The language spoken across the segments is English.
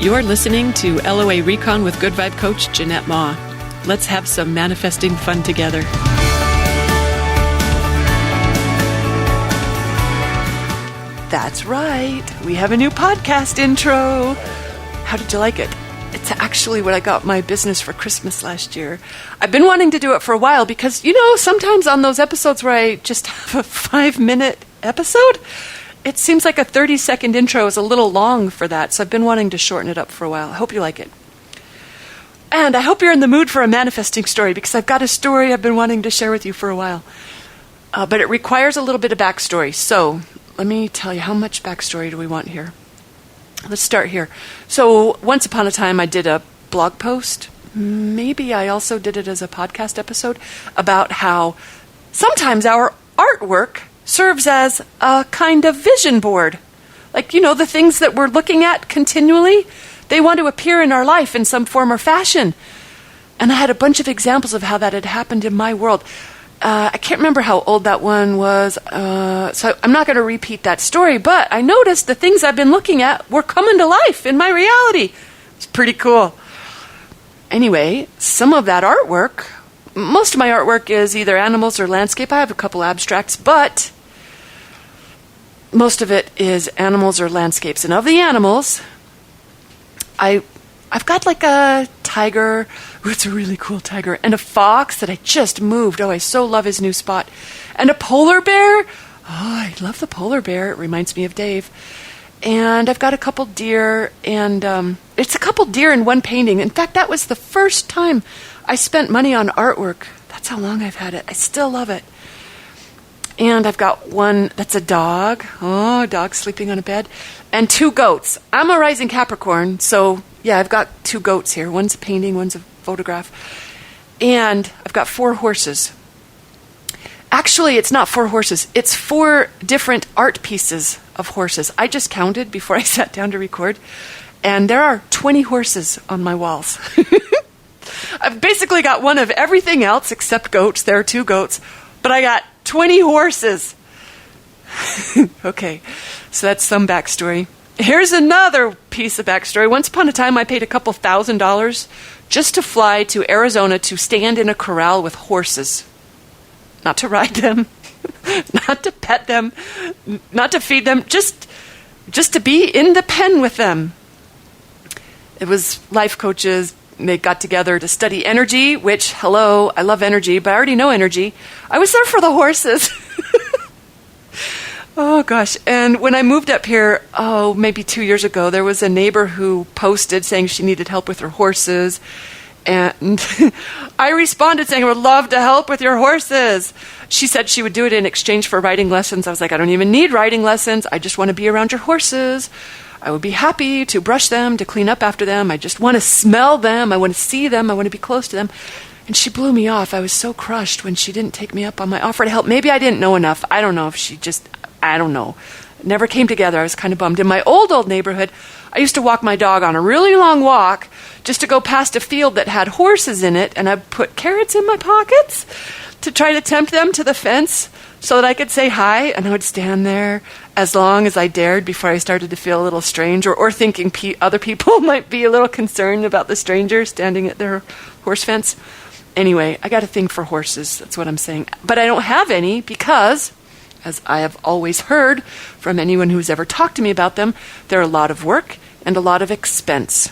You're listening to LOA Recon with Good Vibe Coach Jeanette Ma. Let's have some manifesting fun together. That's right. We have a new podcast intro. How did you like it? It's actually what I got my business for Christmas last year. I've been wanting to do it for a while because, sometimes on those episodes where I just have a 5-minute episode, it seems like a 30-second intro is a little long for that, so I've been wanting to shorten it up for a while. I hope you like it. And I hope you're in the mood for a manifesting story, because I've got a story I've been wanting to share with you for a while. But it requires a little bit of backstory. So let me tell you, how much backstory do we want here? Let's start here. So once upon a time, I did a blog post. Maybe I also did it as a podcast episode about how sometimes our artwork serves as a kind of vision board. Like, the things that we're looking at continually, they want to appear in our life in some form or fashion. And I had a bunch of examples of how that had happened in my world. I can't remember how old that one was, so I'm not going to repeat that story, but I noticed the things I've been looking at were coming to life in my reality. It's pretty cool. Anyway, some of that artwork, most of my artwork is either animals or landscape. I have a couple abstracts, but most of it is animals or landscapes. And of the animals, I've got like a tiger. Ooh, it's a really cool tiger. And a fox that I just moved. Oh, I so love his new spot. And a polar bear. Oh, I love the polar bear. It reminds me of Dave. And I've got a couple deer. And it's a couple deer in one painting. In fact, that was the first time I spent money on artwork. That's how long I've had it. I still love it. And I've got one that's a dog. Oh, a dog sleeping on a bed. And 2 goats. I'm a rising Capricorn, so yeah, I've got 2 goats here. One's a painting, one's a photograph. And I've got 4 horses. Actually, it's not 4 horses. It's 4 different art pieces of horses. I just counted before I sat down to record. And there are 20 horses on my walls. I've basically got one of everything else except goats. There are 2 goats. But I got 20 horses. Okay, so that's some backstory. Here's another piece of backstory. Once upon a time, I paid a couple $1,000s just to fly to Arizona to stand in a corral with horses. Not to ride them, not to pet them, not to feed them, just to be in the pen with them. It was life coaches. They got together to study energy, which, hello, I love energy, but I already know energy. I was there for the horses. Oh, gosh. And when I moved up here, maybe 2 years ago, there was a neighbor who posted saying she needed help with her horses. And I responded saying, I would love to help with your horses. She said she would do it in exchange for riding lessons. I was like, I don't even need riding lessons. I just want to be around your horses. I would be happy to brush them, to clean up after them. I just want to smell them. I want to see them. I want to be close to them. And she blew me off. I was so crushed when she didn't take me up on my offer to help. Maybe I didn't know enough. I don't know if she just, I don't know. It never came together. I was kind of bummed. In my old neighborhood, I used to walk my dog on a really long walk just to go past a field that had horses in it. And I put carrots in my pockets to try to tempt them to the fence so that I could say hi, and I would stand there as long as I dared before I started to feel a little strange, or thinking other people might be a little concerned about the stranger standing at their horse fence. Anyway, I got a thing for horses, that's what I'm saying. But I don't have any because, as I have always heard from anyone who's ever talked to me about them, they're a lot of work and a lot of expense.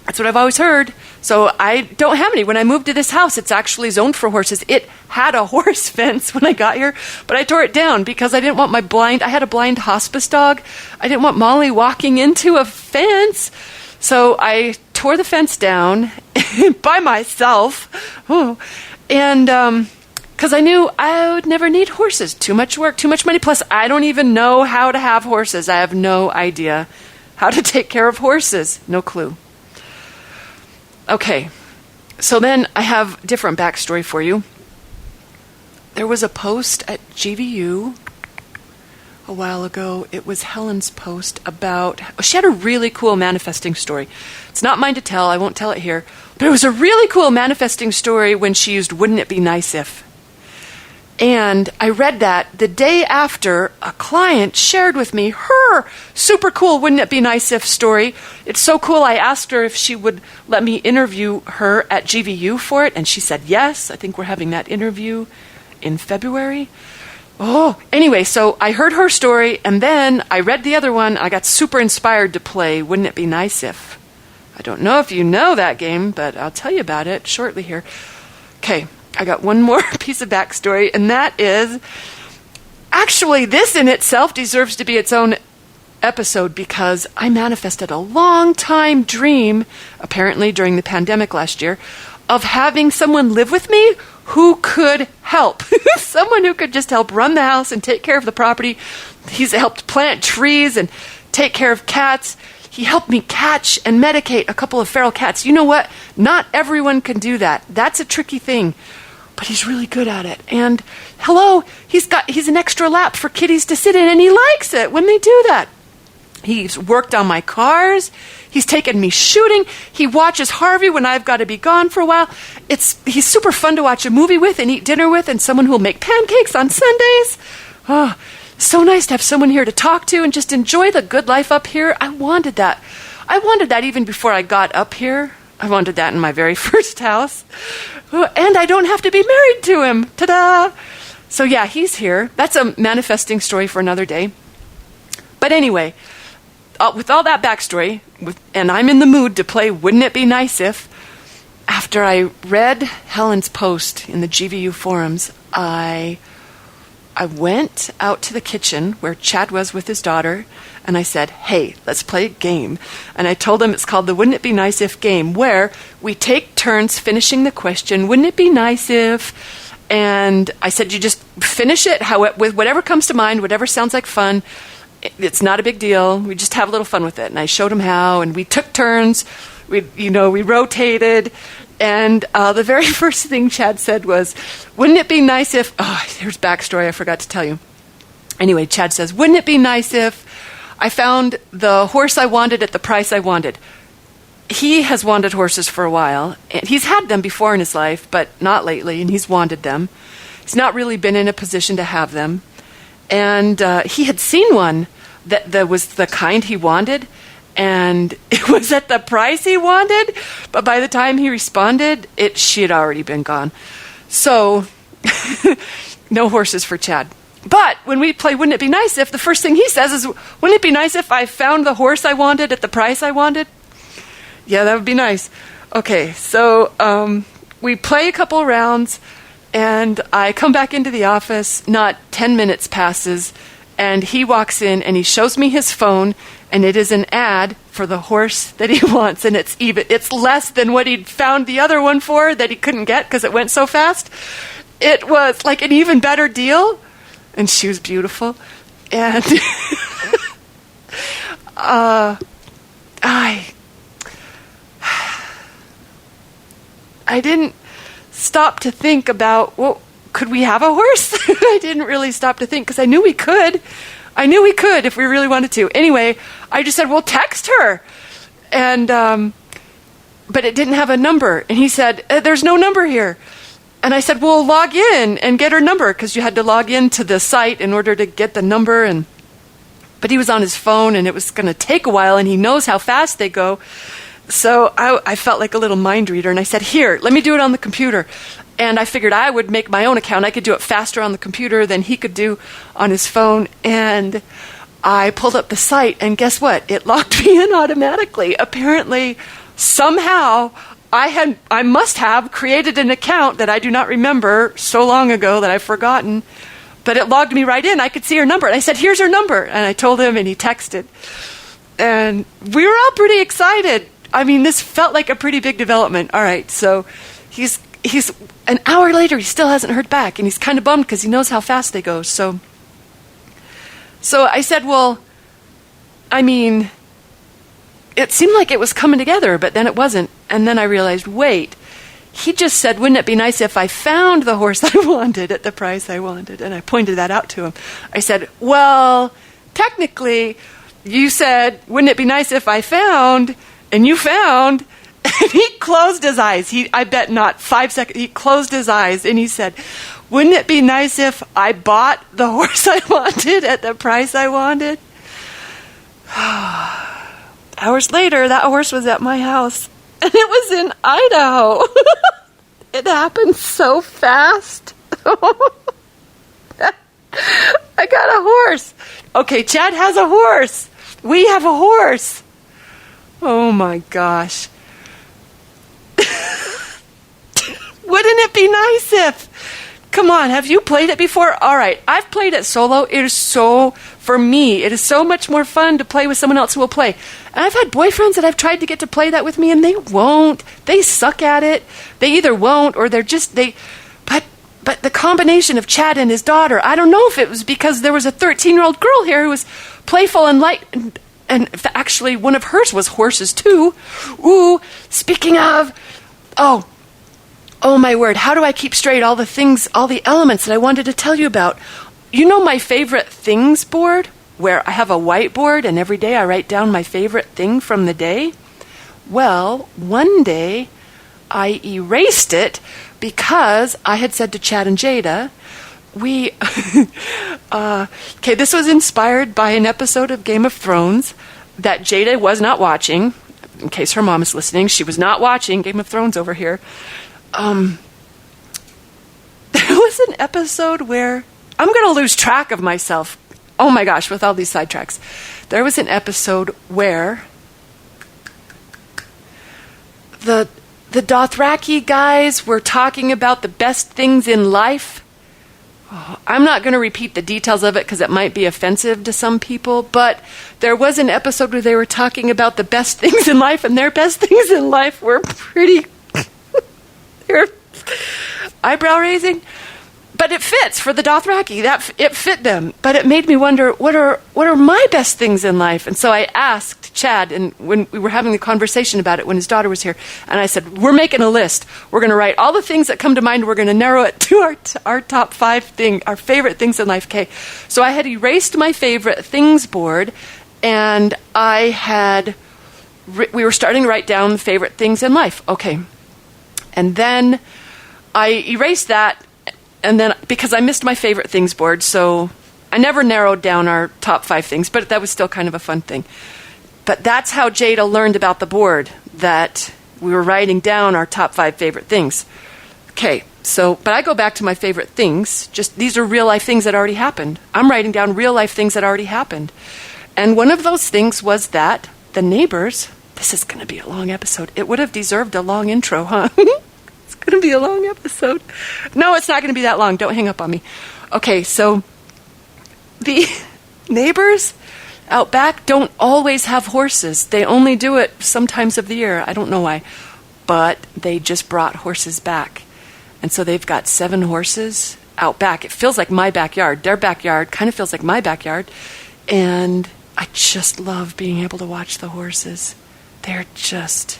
That's what I've always heard. So I don't have any. When I moved to this house, it's actually zoned for horses. It had a horse fence when I got here, but I tore it down because I didn't want I had a blind hospice dog. I didn't want Molly walking into a fence. So I tore the fence down by myself. And because I knew I would never need horses. Too much work, too much money. Plus, I don't even know how to have horses. I have no idea how to take care of horses. No clue. Okay, so then I have different backstory for you. There was a post at GVU a while ago. It was Helen's post about, she had a really cool manifesting story. It's not mine to tell. I won't tell it here. But it was a really cool manifesting story when she used "wouldn't it be nice if." And I read that the day after a client shared with me her super cool Wouldn't It Be Nice If story. It's so cool, I asked her if she would let me interview her at GVU for it, and she said yes. I think we're having that interview in February. Oh, anyway, so I heard her story, and then I read the other one. I got super inspired to play Wouldn't It Be Nice If. I don't know if you know that game, but I'll tell you about it shortly here. Okay. I got one more piece of backstory, and that is, actually, this in itself deserves to be its own episode because I manifested a long-time dream, apparently during the pandemic last year, of having someone live with me who could help. Someone who could just help run the house and take care of the property. He's helped plant trees and take care of cats. He helped me catch and medicate a couple of feral cats. You know what? Not everyone can do that. That's a tricky thing. But he's really good at it. And hello, he's an extra lap for kitties to sit in, and he likes it when they do that. He's worked on my cars. He's taken me shooting. He watches Harvey when I've got to be gone for a while. He's super fun to watch a movie with and eat dinner with, and someone who will make pancakes on Sundays. Oh, so nice to have someone here to talk to and just enjoy the good life up here. I wanted that. I wanted that even before I got up here. I wanted that in my very first house. And I don't have to be married to him. Ta-da! So yeah, he's here. That's a manifesting story for another day. But anyway, with all that backstory, and I'm in the mood to play Wouldn't It Be Nice If, after I read Helen's post in the GVU forums, I went out to the kitchen where Chad was with his daughter, and I said, hey, let's play a game. And I told him it's called the Wouldn't It Be Nice If game, where we take turns finishing the question, wouldn't it be nice if? And I said, you just finish it with whatever comes to mind, whatever sounds like fun. It's not a big deal. We just have a little fun with it. And I showed him how, and we took turns. We rotated. And the very first thing Chad said was, wouldn't it be nice if... Oh, here's backstory I forgot to tell you. Anyway, Chad says, wouldn't it be nice if I found the horse I wanted at the price I wanted? He has wanted horses for a while. And he's had them before in his life, but not lately, and he's wanted them. He's not really been in a position to have them. And he had seen one that was the kind he wanted, and it was at the price he wanted, but by the time he responded, she had already been gone. So, no horses for Chad. But when we play Wouldn't It Be Nice If, the first thing he says is, wouldn't it be nice if I found the horse I wanted at the price I wanted? Yeah, that would be nice. Okay, so we play a couple rounds, and I come back into the office. Not 10 minutes passes, and he walks in, and he shows me his phone, and it is an ad for the horse that he wants, and it's less than what he'd found the other one for that he couldn't get because it went so fast. It was like an even better deal. And she was beautiful. And I didn't stop to think about, well, could we have a horse? I didn't really stop to think because I knew we could. I knew we could if we really wanted to. Anyway, I just said, well, text her. And, but it didn't have a number. And he said, there's no number here. And I said, well, log in and get her number, because you had to log into the site in order to get the number. But he was on his phone, and it was going to take a while, and he knows how fast they go. So I felt like a little mind reader, and I said, here, let me do it on the computer. And I figured I would make my own account. I could do it faster on the computer than he could do on his phone. And I pulled up the site, and guess what? It logged me in automatically. Apparently, somehow, I must have created an account that I do not remember so long ago that I've forgotten, but it logged me right in. I could see her number. And I said, here's her number. And I told him, and he texted. And we were all pretty excited. I mean, this felt like a pretty big development. All right, so he's an hour later, he still hasn't heard back, and he's kind of bummed because he knows how fast they go. So I said, well, I mean, it seemed like it was coming together, but then it wasn't. And then I realized, wait, he just said, wouldn't it be nice if I found the horse I wanted at the price I wanted? And I pointed that out to him. I said, well, technically, you said, wouldn't it be nice if I found, and you found, And he closed his eyes. I bet not 5 seconds. He closed his eyes and he said, wouldn't it be nice if I bought the horse I wanted at the price I wanted? Hours later, that horse was at my house. And it was in Idaho. It happened so fast. I got a horse. Okay, Chad has a horse. We have a horse. Oh my gosh. Wouldn't it be nice if... Come on, have you played it before? All right, I've played it solo. It is so much more fun to play with someone else who will play. And I've had boyfriends that I've tried to get to play that with me, and they won't. They suck at it. They either won't, or they're just... But the combination of Chad and his daughter, I don't know if it was because there was a 13-year-old girl here who was playful and light... And actually, one of hers was horses, too. Ooh, speaking of... Oh, my word. How do I keep straight all the things, all the elements that I wanted to tell you about? You know my favorite things board, where I have a whiteboard, and every day I write down my favorite thing from the day? Well, one day I erased it because I had said to Chad and Jada... this was inspired by an episode of Game of Thrones that Jada was not watching. In case her mom is listening, she was not watching Game of Thrones over here. There was an episode where... I'm going to lose track of myself. Oh my gosh, with all these sidetracks. There was an episode where the Dothraki guys were talking about the best things in life. I'm not going to repeat the details of it because it might be offensive to some people, but there was an episode where they were talking about the best things in life, and their best things in life were pretty... they were eyebrow-raising. But it fits for the Dothraki. It fit them. But it made me wonder, what are my best things in life? And so I asked Chad, and when we were having the conversation about it when his daughter was here, and I said, we're making a list. We're going to write all the things that come to mind. We're going to narrow it to our top 5 our favorite things in life. Okay. So I had erased my favorite things board, and we were starting to write down favorite things in life. Okay. And then I erased that. And then, because I missed my favorite things board, so I never narrowed down our top 5 things, but that was still kind of a fun thing. But that's how Jada learned about the board, that we were writing down our top 5 favorite things. Okay, but I go back to my favorite things. Just, these are real-life things that already happened. I'm writing down real-life things that already happened. And one of those things was that the neighbors... This is going to be a long episode. It would have deserved a long intro, huh? It's going to be a long episode. No, it's not going to be that long. Don't hang up on me. Okay, so the neighbors out back don't always have horses. They only do it sometimes of the year. I don't know why. But they just brought horses back. And so they've got 7 horses out back. It feels like my backyard. Their backyard kind of feels like my backyard. And I just love being able to watch the horses. They're just...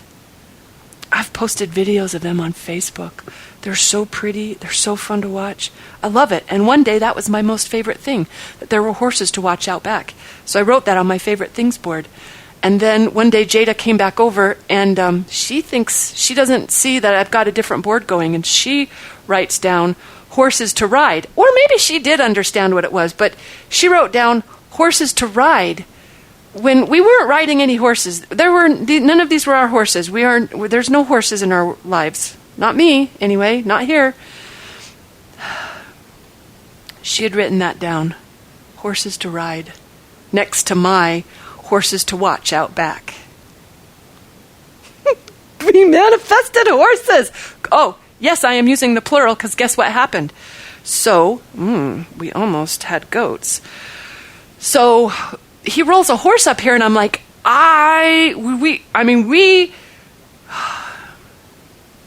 I've posted videos of them on Facebook. They're so pretty. They're so fun to watch. I love it. And one day that was my most favorite thing, that there were horses to watch out back. So I wrote that on my favorite things board. And then one day Jada came back over, and she thinks she doesn't see that I've got a different board going, and she writes down horses to ride. Or maybe she did understand what it was, but she wrote down horses to ride. When we weren't riding any horses, none of these were our horses. There's no horses in our lives. Not me, anyway, not here. She had written that down. Horses to ride. Next to my horses to watch out back. We manifested horses. Oh, yes, I am using the plural because guess what happened? So, we almost had goats. So... he rolls a horse up here, and I'm like,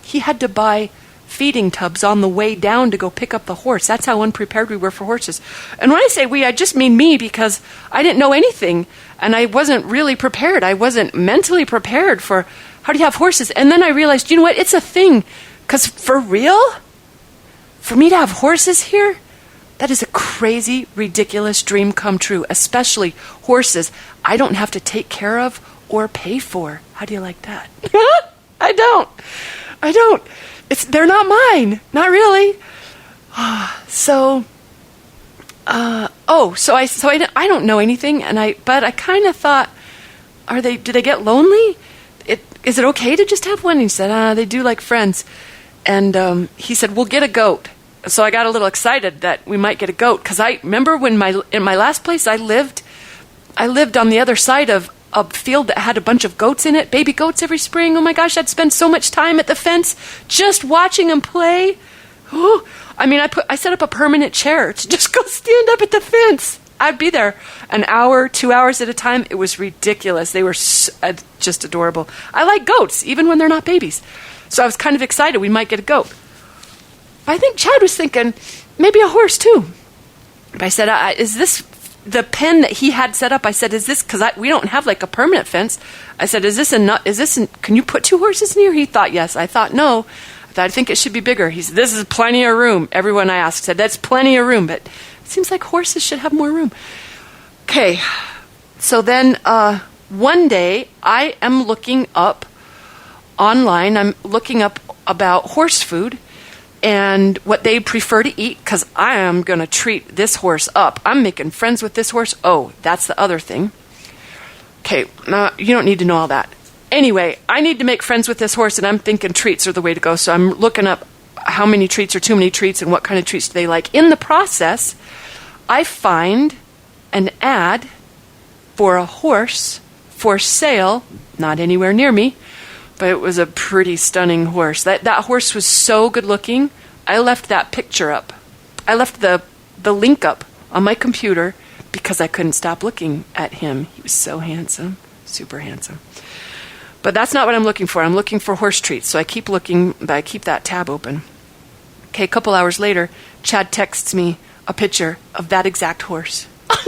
he had to buy feeding tubs on the way down to go pick up the horse. That's how unprepared we were for horses. And when I say we, I just mean me, because I didn't know anything, and I wasn't really prepared. I wasn't mentally prepared for how do you have horses. And then I realized, you know what, it's a thing, because for real, for me to have horses here, that is a crazy, ridiculous dream come true, especially horses I don't have to take care of or pay for. How do you like that? I don't. They're not mine. Not really. So I don't know anything, but I kind of thought, do they get lonely? Is it okay to just have one? And he said, they do like friends. And he said, we'll get a goat. So I got a little excited that we might get a goat, because I remember in my last place I lived on the other side of a field that had a bunch of goats in it, baby goats every spring. Oh my gosh, I'd spend so much time at the fence just watching them play. Oh, I mean, I set up a permanent chair to just go stand up at the fence. I'd be there an hour, 2 hours at a time. It was ridiculous. They were just adorable. I like goats, even when they're not babies. So I was kind of excited we might get a goat. I think Chad was thinking maybe a horse too. But I said, is this the pen that he had set up? I said, is this, because we don't have like a permanent fence. I said, can you put 2 horses in here? He thought yes. I thought no. I think it should be bigger. He said, this is plenty of room. Everyone I asked said, that's plenty of room. But it seems like horses should have more room. Okay. So then one day I am looking up online. I'm looking up about horse food and what they prefer to eat, because I am going to treat this horse up. I'm making friends with this horse. Oh, that's the other thing. Okay. You don't need to know all that. Anyway, I need to make friends with this horse, and I'm thinking treats are the way to go. So I'm looking up how many treats are too many treats and what kind of treats do they like. In the process, I find an ad for a horse for sale, not anywhere near me, but it was a pretty stunning horse. That horse was so good looking. I left that picture up. I left the link up on my computer because I couldn't stop looking at him. He was so handsome, super handsome. But that's not what I'm looking for. I'm looking for horse treats. So I keep looking, but I keep that tab open. Okay, a couple hours later, Chad texts me a picture of that exact horse. And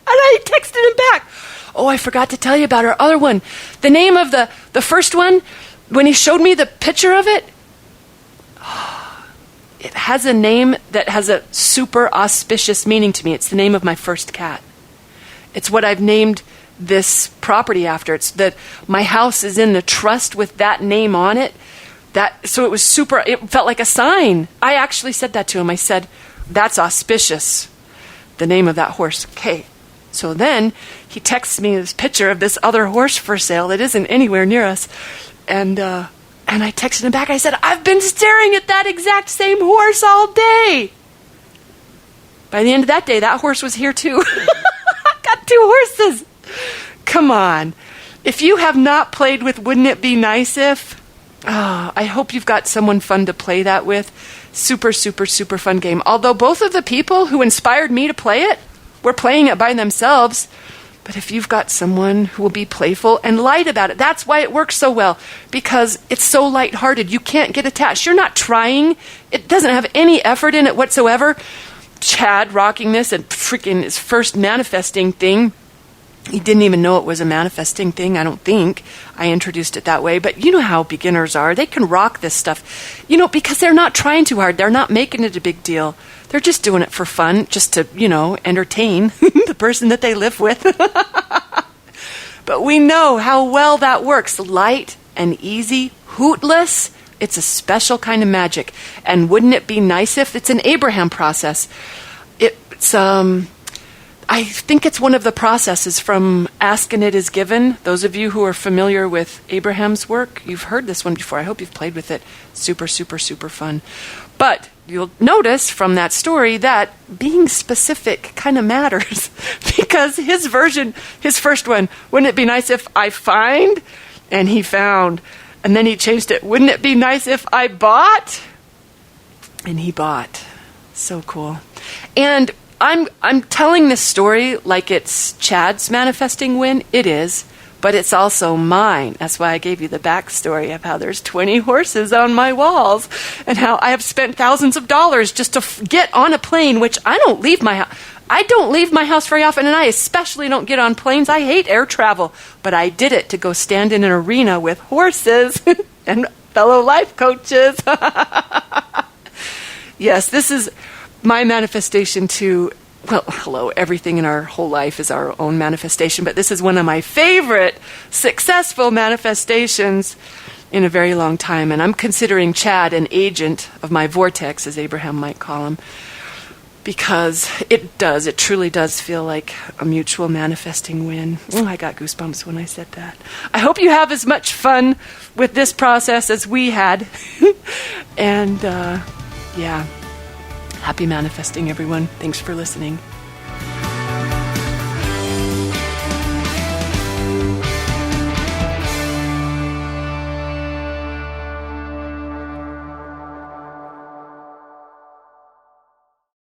I texted him back. Oh, I forgot to tell you about our other one. The name of the first one, when he showed me the picture of it, it has a name that has a super auspicious meaning to me. It's the name of my first cat. It's what I've named this property after. It's that my house is in the trust with that name on it. So it was super, it felt like a sign. I actually said that to him. I said, that's auspicious, the name of that horse. Okay. So then he texts me this picture of this other horse for sale that isn't anywhere near us. And I texted him back. I said, I've been staring at that exact same horse all day. By the end of that day, that horse was here too. I've got 2 horses. Come on. If you have not played with Wouldn't It Be Nice If? I hope you've got someone fun to play that with. Super, super, super fun game. Although both of the people who inspired me to play it were playing it by themselves. But if you've got someone who will be playful and light about it, that's why it works so well. Because it's so lighthearted. You can't get attached. You're not trying. It doesn't have any effort in it whatsoever. Chad rocking this and freaking his first manifesting thing. He didn't even know it was a manifesting thing, I don't think. I introduced it that way. But you know how beginners are. They can rock this stuff, because they're not trying too hard. They're not making it a big deal. They're just doing it for fun, just to, entertain the person that they live with. But we know how well that works. Light and easy, hootless. It's a special kind of magic. And wouldn't it be nice if it's an Abraham process? I think it's one of the processes from Ask and It Is Given. Those of you who are familiar with Abraham's work, you've heard this one before. I hope you've played with it. Super, super, super fun. But you'll notice from that story that being specific kind of matters because his version, his first one, wouldn't it be nice if I find? And he found. And then he changed it. Wouldn't it be nice if I bought? And he bought. So cool. And I'm telling this story like it's Chad's manifesting win. It is, but it's also mine. That's why I gave you the backstory of how there's 20 horses on my walls and how I have spent thousands of dollars just to get on a plane, which I don't leave my house. I don't leave my house very often, and I especially don't get on planes. I hate air travel, but I did it to go stand in an arena with horses and fellow life coaches. Yes, this is my manifestation to well, hello, everything in our whole life is our own manifestation, but this is one of my favorite successful manifestations in a very long time. And I'm considering Chad an agent of my vortex, as Abraham might call him, because it truly does feel like a mutual manifesting win. Oh, I got goosebumps when I said that. I hope you have as much fun with this process as we had. And yeah, happy manifesting, everyone. Thanks for listening.